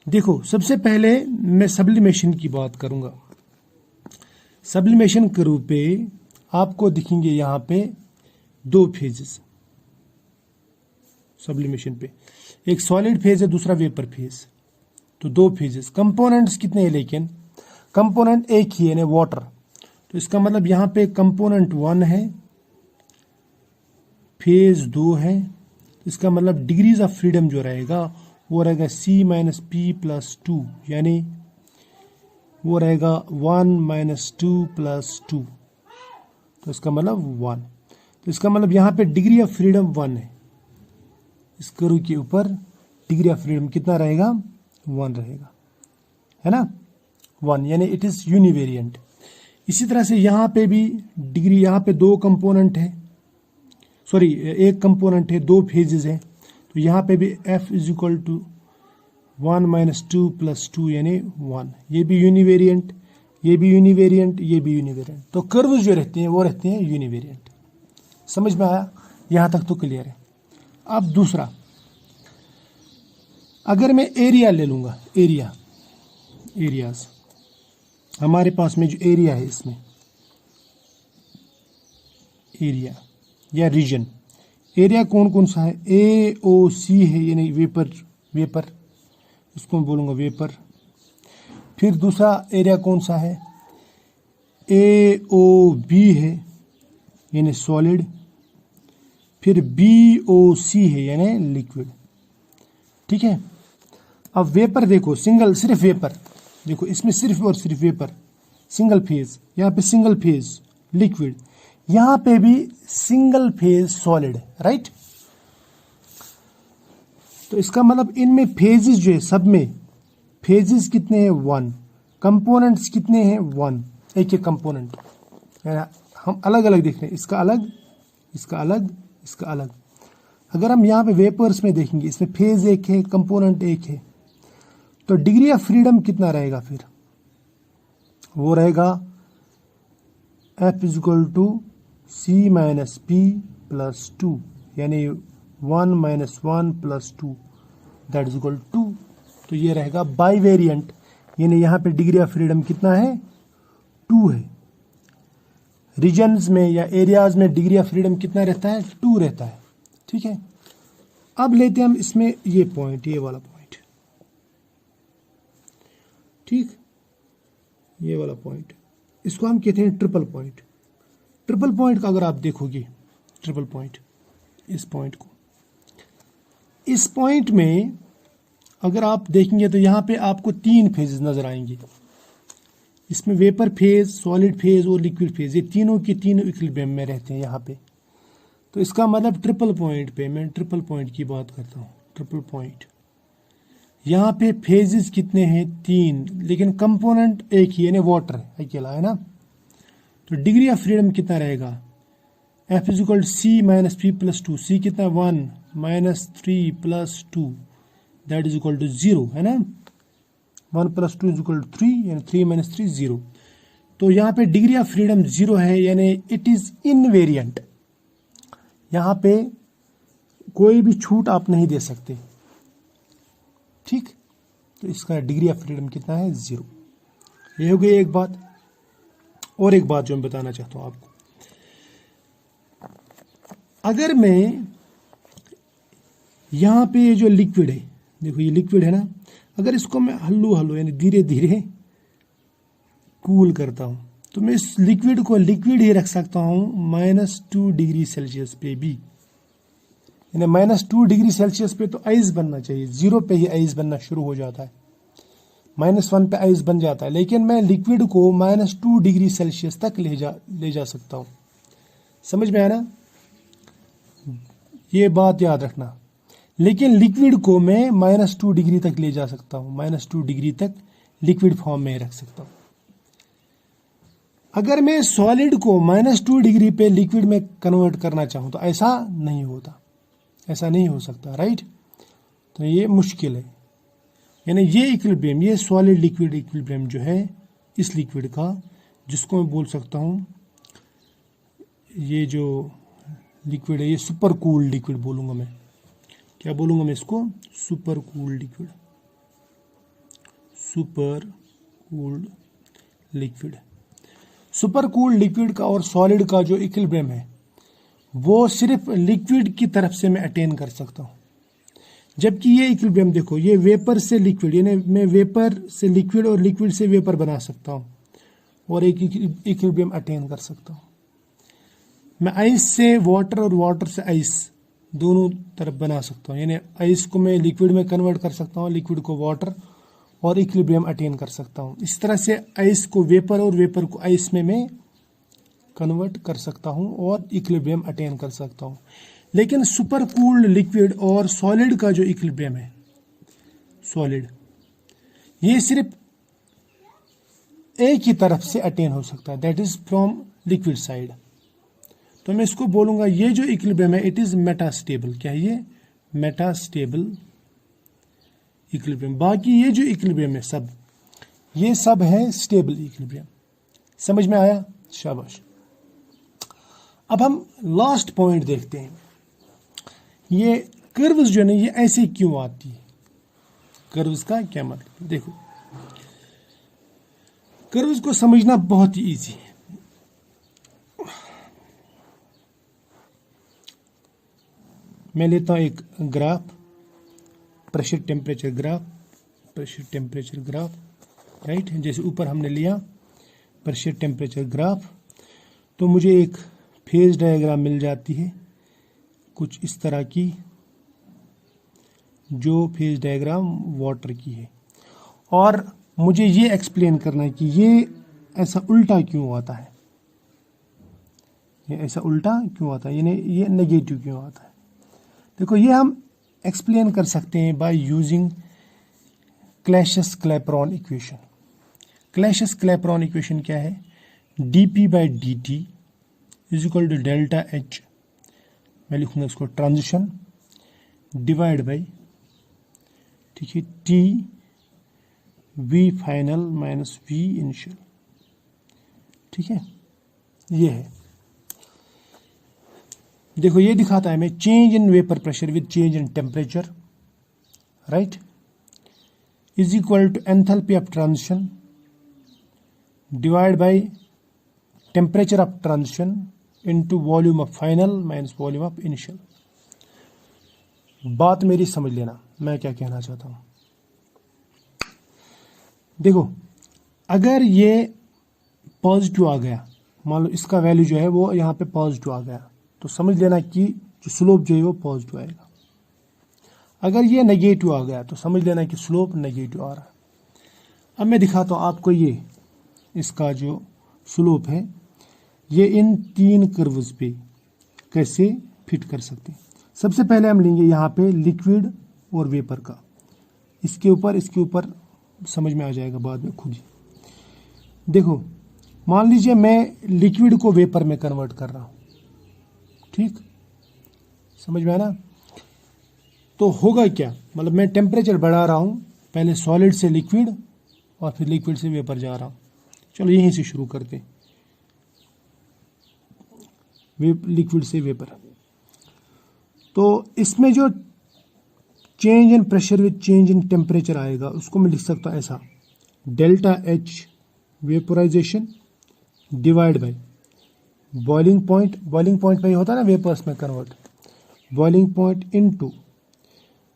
देखो सबसे पहले मैं सब्लिमेशन की बात करूंगा। सब्लिमेशन कर्व पे आपको दिखेंगे यहां पे 2 फेजेस सब्लिमेशन पे, एक सॉलिड फेज है, दूसरा वेपर फेज। तो 2 फेजेस। कंपोनेंट्स कितने हैं? लेकिन कंपोनेंट एक ही है ना, वाटर। तो इसका मतलब यहां पे कंपोनेंट 1 है, फेज 2 है। इसका मतलब डिग्रीज ऑफ फ्रीडम जो रहेगा वो रहेगा C माइनस पी प्लस 2, यानी वो रहेगा 1 - 2 + 2। तो इसका मतलब 1। तो इसका मतलब यहां पे डिग्री ऑफ फ्रीडम 1 है। इस कर्व के ऊपर डिग्री ऑफ फ्रीडम कितना रहेगा? 1 रहेगा, है ना, 1, यानी इट इज यूनिवेरिएंट। इसी तरह से यहां पे भी डिग्री, यहां पे 2 कंपोनेंट है, सॉरी 1 कंपोनेंट है, 2 फेजेस है। तो यहां पे भी F = 1 - 2 + 2 यानी 1। ये भी यूनिवेरिएंट, ये भी यूनिवेरिएंट, ये भी यूनिवेरिएंट। तो कर्व्स जो रहते हैं वो रहते हैं यूनिवेरिएंट। समझ में आया? यहां तक तो क्लियर है। अब दूसरा, अगर मैं एरिया ले लूंगा, एरियाज हमारे पास में जो एरिया है, इसमें एरिया या रीजन, एरिया कौन कौन सा है? ए ओ सी है, यानी वेपर, इसको मैं बोलूंगा वेपर। फिर दूसरा एरिया कौन सा है? ए ओ बी है, यानी सॉलिड। फिर बी ओ सी है, यानी लिक्विड। ठीक है। अब वेपर देखो, सिर्फ वेपर देखो, इसमें सिर्फ और सिर्फ वेपर, सिंगल फेज। यहाँ पे सिंगल फेज लिक्विड, यहां पे भी सिंगल फेज सॉलिड, राइट। तो इसका मतलब इनमें फेजेस जो है, सब में फेजेस कितने हैं? 1। कंपोनेंट्स कितने हैं? 1। एक एक कंपोनेंट हम अलग अलग देख रहे हैं, इसका अलग, इसका अलग, इसका अलग। अगर हम यहाँ पे वेपर्स में देखेंगे, इसमें फेज एक है, कंपोनेंट एक है। तो डिग्री ऑफ फ्रीडम कितना रहेगा फिर? वो रहेगा F = C माइनस P + 2, यानी 1 - 1 + 2 दैट इज इक्वल 2। तो ये रहेगा बाइवेरिएंट, यानी यहां पे डिग्री ऑफ फ्रीडम कितना है? 2 है। रीजन्स में या एरियाज में डिग्री ऑफ फ्रीडम कितना रहता है? 2 रहता है। ठीक है। अब लेते हैं हम इसमें ये पॉइंट, ये वाला पॉइंट, ठीक, ये वाला पॉइंट, इसको हम कहते हैं ट्रिपल पॉइंट। ट्रिपल पॉइंट का अगर आप देखोगे, ट्रिपल पॉइंट, इस पॉइंट को, इस पॉइंट में अगर आप देखेंगे तो यहां पे आपको 3 फेजेस नजर आएंगे। इसमें वेपर फेज, सॉलिड फेज और लिक्विड फेज, ये तीनों के तीनों इक्विलिब्रियम में रहते हैं यहाँ पे। तो इसका मतलब ट्रिपल पॉइंट पे, मैं ट्रिपल पॉइंट की बात करता हूँ, ट्रिपल पॉइंट। यहाँ पे फेजेस कितने हैं? 3, लेकिन कंपोनेंट एक ही, यानी वाटर अकेला है ना। तो डिग्री ऑफ फ्रीडम कितना रहेगा? F is equal C minus P plus 2, C कितना 1 minus 3 plus 2 that is equal to 0 है ना। 1 प्लस 2 इज इक्वल टू 3, यानी 3 माइनस 3 0। तो यहाँ पे डिग्री ऑफ फ्रीडम 0 है, यानी इट इज इनवेरिएंट। यहाँ पे कोई भी छूट आप नहीं दे सकते, ठीक। तो इसका डिग्री ऑफ फ्रीडम कितना है? 0। ये हो गई एक बात। और एक बात जो मैं बताना चाहता हूं आपको, अगर मैं यहां पे ये जो लिक्विड है, देखो ये लिक्विड है ना, अगर इसको मैं हल्लू यानी धीरे धीरे कूल करता हूं, तो मैं इस लिक्विड को लिक्विड ही रख सकता हूं -2 डिग्री सेल्सियस पे भी, यानी -2 डिग्री सेल्सियस पे तो आइस बनना चाहिए, 0 पे ही आइस बनना शुरू हो जाता है, -1 पे आइस बन जाता है। लेकिन मैं लिक्विड को -2 डिग्री सेल्सियस तक ले जा सकता हूं। समझ में आया ना? ये बात याद रखना। लेकिन लिक्विड को मैं -2 डिग्री तक ले जा सकता हूं, -2 डिग्री तक लिक्विड फॉर्म में रख सकता हूं। अगर मैं सॉलिड को -2 डिग्री पे लिक्विड में कन्वर्ट करना चाहूं तो ऐसा नहीं होता, ऐसा नहीं हो सकता, राइट। तो ये मुश्किल है, यानी ये इक्विलिब्रियम, ये सॉलिड लिक्विड इक्विलिब्रियम जो है इस लिक्विड का, जिसको मैं बोल सकता हूं, ये जो लिक्विड है ये सुपर कूल लिक्विड बोलूंगा मैं। क्या बोलूंगा मैं इसको? Super cool liquid, super cooled liquid. Super cooled liquid का और सॉलिड का जो इक्विलिब्रियम है वो सिर्फ लिक्विड की तरफ से मैं अटेन कर सकता हूं, जबकि ये इक्विलिब्रियम देखो, ये वेपर से लिक्विड, यानी मैं वेपर से लिक्विड और लिक्विड से वेपर बना सकता हूं और एक इक्विलिब्रियम अटेन कर सकता हूं। मैं आइस से वाटर और वाटर से आइस दोनों तरफ बना सकता हूं, यानी आइस को मैं लिक्विड में कन्वर्ट कर सकता हूं, लिक्विड को वाटर, और इक्विलिब्रियम अटेन कर सकता हूं। इस तरह से आइस को वेपर और वेपर को आइस में मैं कन्वर्ट कर सकता हूं और इक्विलिब्रियम अटेन कर सकता हूं। लेकिन सुपर कूल्ड लिक्विड और सॉलिड का जो इक्विलिब्रियम है, सॉलिड, ये सिर्फ एक ही तरफ से अटेन हो सकता है, that is from liquid side. तो मैं इसको बोलूंगा ये जो इक्विलिब्रियम है इट इज मेटास्टेबल। क्या है ये? Metastable equilibrium. बाकी ये जो इक्विलिब्रियम है सब, ये सब है स्टेबल इक्विलिब्रियम। समझ में आया? शाबाश। अब हम लास्ट पॉइंट देखते हैं, ये कर्व्स जो है ये ऐसे क्यों आती है? कर्व्स का क्या मतलब? देखो, कर्व्स को समझना बहुत ही इजी है। मैं लेता हूं एक graph, pressure temperature graph, pressure temperature graph, right. जैसे ऊपर हमने लिया प्रेशर टेम्परेचर ग्राफ, तो मुझे एक फेज डायग्राम मिल जाती है कुछ इस तरह की, जो फेज डायग्राम वाटर की है, और मुझे ये एक्सप्लेन करना है कि ये ऐसा उल्टा क्यों आता है, ये ऐसा उल्टा क्यों आता है, यानी ये नेगेटिव क्यों आता है। देखो, ये हम एक्सप्लेन कर सकते हैं by using Clausius Clapeyron equation. Clausius Clapeyron equation क्या है? dp/dt is equal to delta H, मैं लिखूंगा इसको ट्रांजिशन, डिवाइड बाई, ठीक है, T V final minus V initial, ठीक है, ये है। देखो ये दिखाता है मैं change in vapour pressure with change in temperature, right, is equal to enthalpy of transition divide by temperature of transition into volume of final minus volume of initial. बात मेरी समझ लेना, मैं क्या कहना चाहता हूं। देखो, अगर ये पॉजिटिव आ गया, मान लो इसका वैल्यू जो है वो यहाँ पे पॉजिटिव आ गया, तो समझ लेना कि जो स्लोप जो है वो पॉजिटिव आएगा। अगर ये नेगेटिव आ गया तो समझ लेना कि स्लोप नेगेटिव आ रहा है। अब मैं दिखाता हूँ आपको ये इसका जो स्लोप है ये इन 3 कर्व्स पे कैसे फिट कर सकते हैं। सबसे पहले हम लेंगे यहाँ पे लिक्विड और वेपर का, इसके ऊपर समझ में आ जाएगा बाद में खुद ही। देखो मान लीजिए मैं लिक्विड को वेपर में कन्वर्ट कर रहा हूँ, ठीक, समझ में आया ना। तो होगा क्या, मतलब मैं टेम्परेचर बढ़ा रहा हूँ, पहले सॉलिड से लिक्विड और फिर लिक्विड से वेपर जा रहा हूँ। चलो यहीं से शुरू करते हैं, लिक्विड से वेपर। तो इसमें जो change in pressure with change in temperature आएगा उसको मैं लिख सकता हूँ ऐसा, delta H vaporisation divide by boiling point पे होता है ना वेपर्स में convert, boiling point into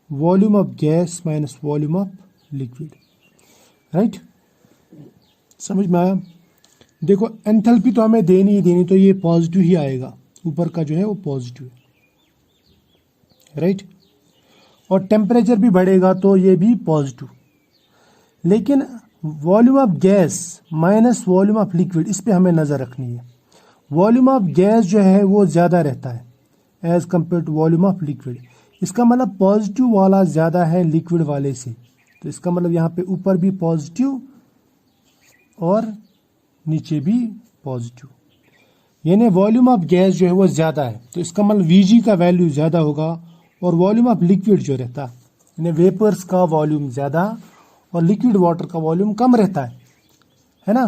volume of gas minus volume of liquid, right, समझ में आया। देखो एंथैल्पी तो हमें देनी ही देनी, तो ये पॉजिटिव ही आएगा, ऊपर का जो है वो पॉजिटिव है, राइट, और टेम्परेचर भी बढ़ेगा तो ये भी पॉजिटिव। लेकिन volume of gas minus volume of liquid, इस पे हमें नज़र रखनी है। वॉल्यूम ऑफ गैस जो है वो ज़्यादा रहता है as compare to volume of liquid. इसका मतलब पॉजिटिव वाला ज़्यादा है लिक्विड वाले से, तो इसका मतलब यहाँ पे ऊपर भी पॉजिटिव और नीचे भी पॉजिटिव, यानी वॉल्यूम ऑफ गैस जो है वो ज़्यादा है, तो इसका मतलब Vg का वैल्यू ज़्यादा होगा और वॉल्यूम ऑफ लिक्विड जो रहता है, यानी वेपर्स का वॉल्यूम ज़्यादा और लिक्विड वाटर का वॉल्यूम कम रहता है ना।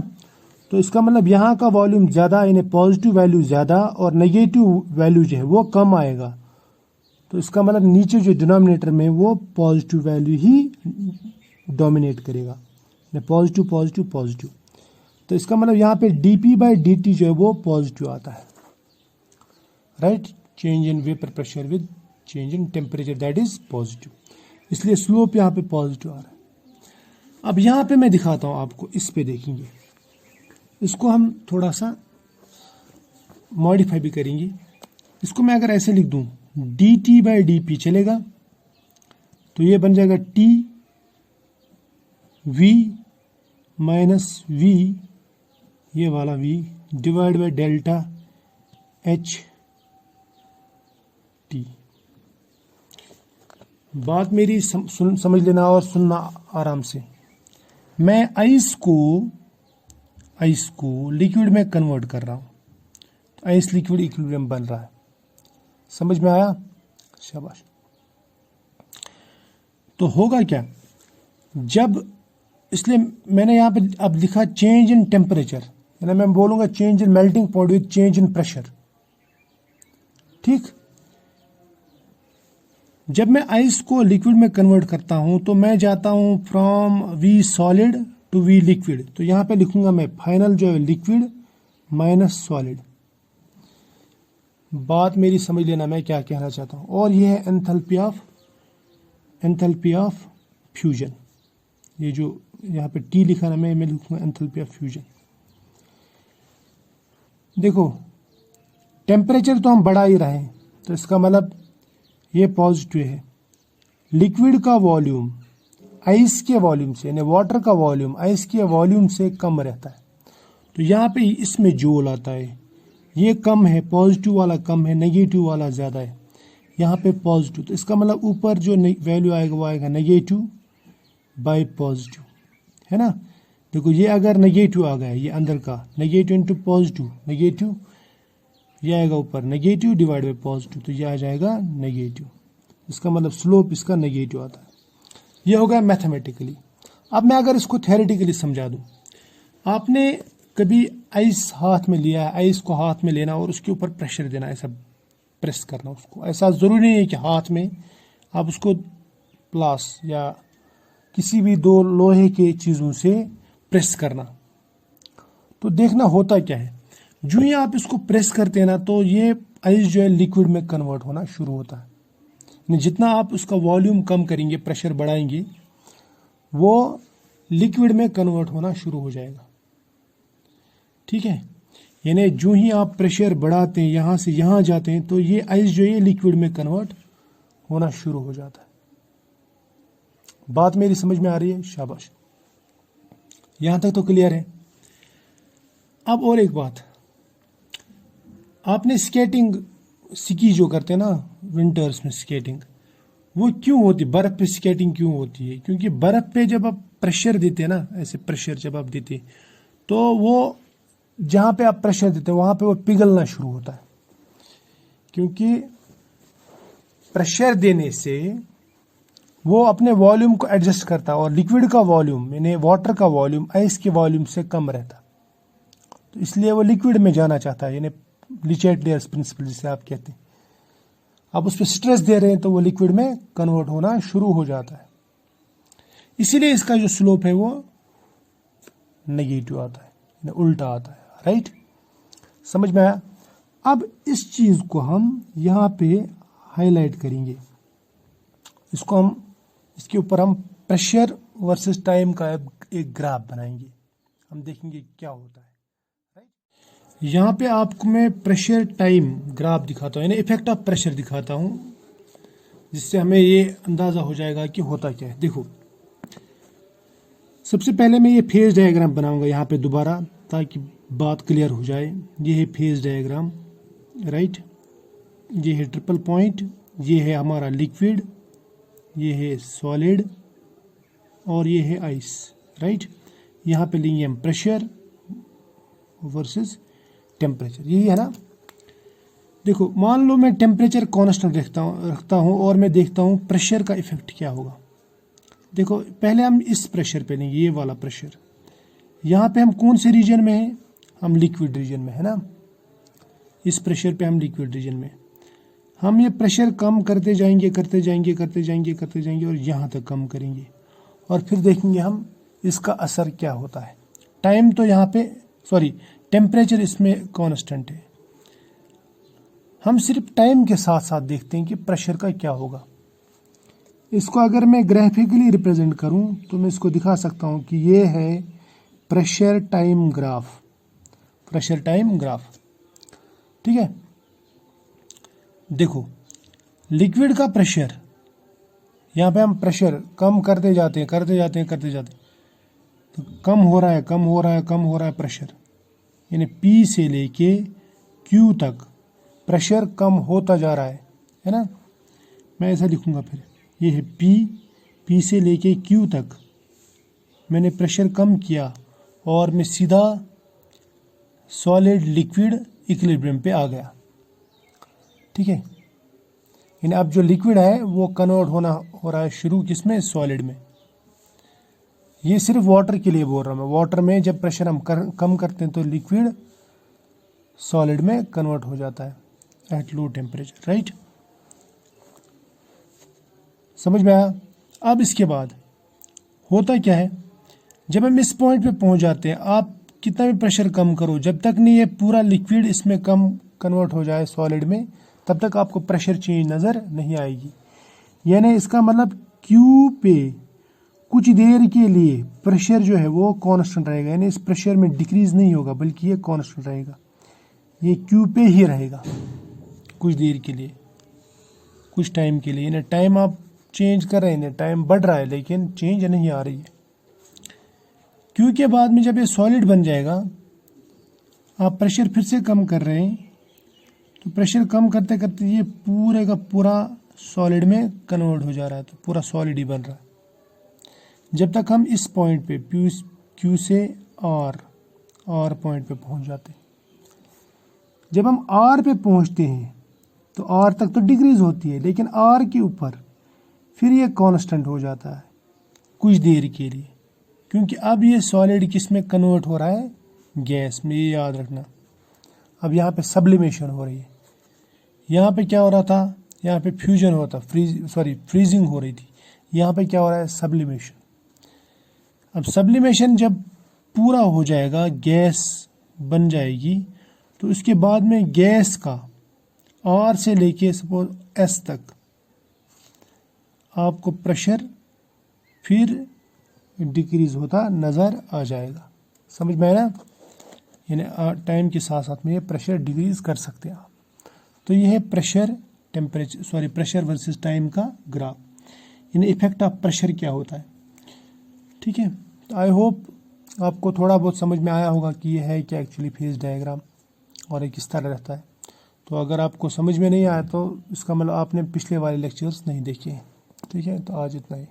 तो इसका मतलब यहाँ का वॉल्यूम ज़्यादा, यानी पॉजिटिव वैल्यू ज़्यादा और नेगेटिव वैल्यू जो है वो कम आएगा। तो इसका मतलब नीचे जो डिनोमिनेटर में वो पॉजिटिव वैल्यू ही डोमिनेट करेगा, पॉजिटिव पॉजिटिव पॉजिटिव। तो इसका मतलब यहाँ पे dp/dt जो है वो पॉजिटिव आता है, right, change in vapour pressure with change in temperature that is positive, इसलिए स्लोप यहाँ पे पॉजिटिव आ रहा है। अब यहाँ पे मैं दिखाता हूँ आपको, इस पे देखेंगे, इसको हम थोड़ा सा मॉडिफाई भी करेंगे। इसको मैं अगर ऐसे लिख दूँ dt/dp चलेगा, तो ये बन जाएगा t v माइनस v, ये वाला v divide by delta H T. बात मेरी समझ लेना और सुनना आराम से। मैं आइस को लिक्विड में कन्वर्ट कर रहा हूँ, तो आइस लिक्विड इक्विलिब्रियम बन रहा है, समझ में आया, शाबाश। तो होगा क्या, जब, इसलिए मैंने यहाँ पे अब लिखा चेंज इन टेम्परेचर, यानी मैं बोलूँगा change in melting point with change in pressure, ठीक। जब मैं आइस को लिक्विड में कन्वर्ट करता हूँ तो मैं जाता हूँ from V solid to V liquid, तो यहाँ पे लिखूंगा मैं फाइनल जो है लिक्विड माइनस सॉलिड। बात मेरी समझ लेना मैं क्या कहना चाहता हूँ, और ये है एंथैल्पी ऑफ फ्यूजन, ये जो यहाँ पे टी लिखा ना मैं लिखूंगा एंथैल्पी ऑफ फ्यूजन। देखो टेम्परेचर तो हम बढ़ा ही रहे हैं, तो इसका मतलब ये पॉजिटिव है। लिक्विड का वॉल्यूम आइस के वॉल्यूम से, यानी वाटर का वॉल्यूम आइस के वॉल्यूम से कम रहता है, तो यहाँ पे इसमें जोल आता है, ये कम है, पॉजिटिव वाला कम है, नेगेटिव वाला ज़्यादा है, यहाँ पे पॉजिटिव, तो इसका मतलब ऊपर जो वैल्यू आएगा वो आएगा नेगेटिव बाय पॉजिटिव, है ना। देखो ये अगर नेगेटिव आ गया, ये अंदर का नेगेटिव इंटू पॉजिटिव, नेगेटिव, ये आएगा ऊपर नेगेटिव डिवाइड बाय पॉजिटिव, तो ये आ जाएगा नेगेटिव, इसका मतलब स्लोप इसका नेगेटिव आता है। ये हो गया मैथमेटिकली। अब मैं अगर इसको थ्योरेटिकली समझा दूं, आपने कभी आइस हाथ में लिया है, आइस को हाथ में लेना और उसके ऊपर प्रेशर देना, ऐसा प्रेस करना उसको, ऐसा ज़रूरी नहीं है कि हाथ में, आप उसको प्लास या किसी भी दो लोहे के चीज़ों से प्रेस करना, तो देखना होता क्या है, जो ही आप इसको प्रेस करते हैं ना तो ये आइस जो है लिक्विड में कन्वर्ट होना शुरू होता है। जितना आप उसका वॉल्यूम कम करेंगे, प्रेशर बढ़ाएंगे, वो लिक्विड में कन्वर्ट होना शुरू हो जाएगा, ठीक है। यानी जो ही आप प्रेशर बढ़ाते हैं, यहाँ से यहाँ जाते हैं, तो ये आइस जो है लिक्विड में कन्वर्ट होना शुरू हो जाता है। बात मेरी समझ में आ रही है, शाबाश, यहाँ तक तो क्लियर है। अब और एक बात, आपने स्केटिंग स्की जो करते हैं ना विंटर्स में स्केटिंग, वो क्यों होती, बर्फ पे स्केटिंग क्यों होती है? क्योंकि बर्फ पे जब आप प्रेशर देते हैं ना, ऐसे प्रेशर जब आप देते हैं तो वो जहां पे आप प्रेशर देते हैं वहां पे वो पिघलना शुरू होता है, क्योंकि प्रेशर देने से वो अपने वॉल्यूम को एडजस्ट करता है और लिक्विड का वॉल्यूम यानी वाटर का वॉल्यूम आइस के वॉल्यूम से कम रहता, तो इसलिए वो लिक्विड में जाना चाहता है, यानी लिचेट-लेयर्स प्रिंसिपल जिसे आप कहते हैं। आप उस पर स्ट्रेस दे रहे हैं तो वो लिक्विड में कन्वर्ट होना शुरू हो जाता है, इसीलिए इसका जो स्लोप है वो नेगेटिव आता है, उल्टा आता है। राइट, समझ में आया? अब इस चीज को हम यहाँ पे हाईलाइट करेंगे, इसके ऊपर हम प्रेशर वर्सेस टाइम का एक ग्राफ बनाएंगे, हम देखेंगे क्या होता है। राइट, यहाँ पे आपको मैं प्रेशर टाइम ग्राफ दिखाता हूँ, यानी इफेक्ट ऑफ प्रेशर दिखाता हूँ, जिससे हमें ये अंदाजा हो जाएगा कि होता क्या है। देखो, सबसे पहले मैं ये फेज डायग्राम बनाऊंगा यहाँ पे दोबारा, ताकि बात क्लियर हो जाए। ये है फेज डायग्राम, राइट, ये है ट्रिपल पॉइंट, ये है हमारा लिक्विड, ये है सॉलिड और ये है आइस। राइट, यहाँ पे लेंगे हम प्रेशर वर्सेस टेम्परेचर, यही है ना। देखो, मान लो मैं टेम्परेचर कांस्टेंट रखता हूँ और मैं देखता हूँ प्रेशर का इफेक्ट क्या होगा। देखो, पहले हम इस प्रेशर पे लेंगे, ये वाला प्रेशर। यहाँ पे हम कौन से रीजन में हैं? हम लिक्विड रीजन में है ना। इस प्रेशर पे हम लिक्विड रीजन में, हम ये प्रेशर कम करते जाएंगे करते जाएंगे करते जाएंगे करते जाएंगे और यहाँ तक कम करेंगे, और फिर देखेंगे हम इसका असर क्या होता है। टाइम तो यहाँ पे टेम्परेचर इसमें कांस्टेंट है, हम सिर्फ टाइम के साथ साथ देखते हैं कि प्रेशर का क्या होगा। इसको अगर मैं ग्राफिकली रिप्रेजेंट करूं तो मैं इसको दिखा सकता हूं कि ये है pressure time graph, pressure time graph. ठीक है, देखो, लिक्विड का प्रेशर, यहाँ पे हम प्रेशर कम करते जाते हैं करते जाते हैं करते जाते हैं, तो कम हो रहा है कम हो रहा है कम हो रहा है प्रेशर, यानी P से लेके Q तक प्रेशर कम होता जा रहा है ना। मैं ऐसा लिखूंगा, फिर ये है P से लेके Q तक मैंने प्रेशर कम किया और मैं सीधा सॉलिड लिक्विड इक्विलिब्रियम पे आ गया। ठीक है, यानी अब जो लिक्विड है वो कन्वर्ट हो रहा है शुरू किसमें? सॉलिड में। ये सिर्फ वाटर के लिए बोल रहा हूँ मैं, वाटर में जब प्रेशर हम कम करते हैं तो लिक्विड सॉलिड में कन्वर्ट हो जाता है एट लो टेम्परेचर। राइट, समझ में आया? अब इसके बाद होता क्या है, जब हम इस पॉइंट पे पहुंच जाते हैं, आप कितना भी प्रेशर कम करो, जब तक नहीं ये पूरा लिक्विड इसमें कम कन्वर्ट हो जाए सॉलिड में, तब तक आपको प्रेशर चेंज नज़र नहीं आएगी। यानी इसका मतलब Q पे कुछ देर के लिए प्रेशर जो है वो कांस्टेंट रहेगा, यानी इस प्रेशर में डिक्रीज नहीं होगा बल्कि ये कांस्टेंट रहेगा, ये Q पे ही रहेगा कुछ देर के लिए, कुछ टाइम के लिए। यानी टाइम आप चेंज कर रहे हैं, टाइम बढ़ रहा है लेकिन चेंज नहीं आ रही है। Q के बाद में जब ये सॉलिड बन जाएगा, आप प्रेशर फिर से कम कर रहे हैं, तो प्रेशर कम करते करते ये पूरे का पूरा सॉलिड में कन्वर्ट हो जा रहा है, तो पूरा सॉलिड ही बन रहा है। जब तक हम इस पॉइंट पे Q से R पॉइंट पे पहुंच जाते हैं। जब हम R पे पहुंचते हैं तो R तक तो डिक्रीज होती है, लेकिन R के ऊपर फिर ये कांस्टेंट हो जाता है कुछ देर के लिए, क्योंकि अब ये सॉलिड किस में कन्वर्ट हो रहा है? गैस में। ये याद रखना, अब यहाँ पे सब्लिमेशन हो रही है। यहाँ पे क्या हो रहा था? यहाँ पे फ्यूजन हो रहा था, फ्रीजिंग हो रही थी। यहाँ पे क्या हो रहा है? सब्लिमेशन। अब सब्लिमेशन जब पूरा हो जाएगा, गैस बन जाएगी, तो उसके बाद में गैस का R से लेके सपोज S तक आपको प्रेशर फिर डिक्रीज होता नज़र आ जाएगा। समझ में आया? यानी टाइम के साथ साथ में ये प्रेशर डिक्रीज कर सकते हैं आप। तो ये है प्रेशर वर्सेस टाइम का ग्राफ, यानी इफेक्ट ऑफ प्रेशर क्या होता है। ठीक है, तो आई होप आपको थोड़ा बहुत समझ में आया होगा कि ये है क्या एक्चुअली फेज डायग्राम और ये किस तरह रहता है। तो अगर आपको समझ में नहीं आया तो इसका मतलब आपने पिछले वाले लेक्चर्स नहीं देखे। ठीक है, तो आज इतना ही।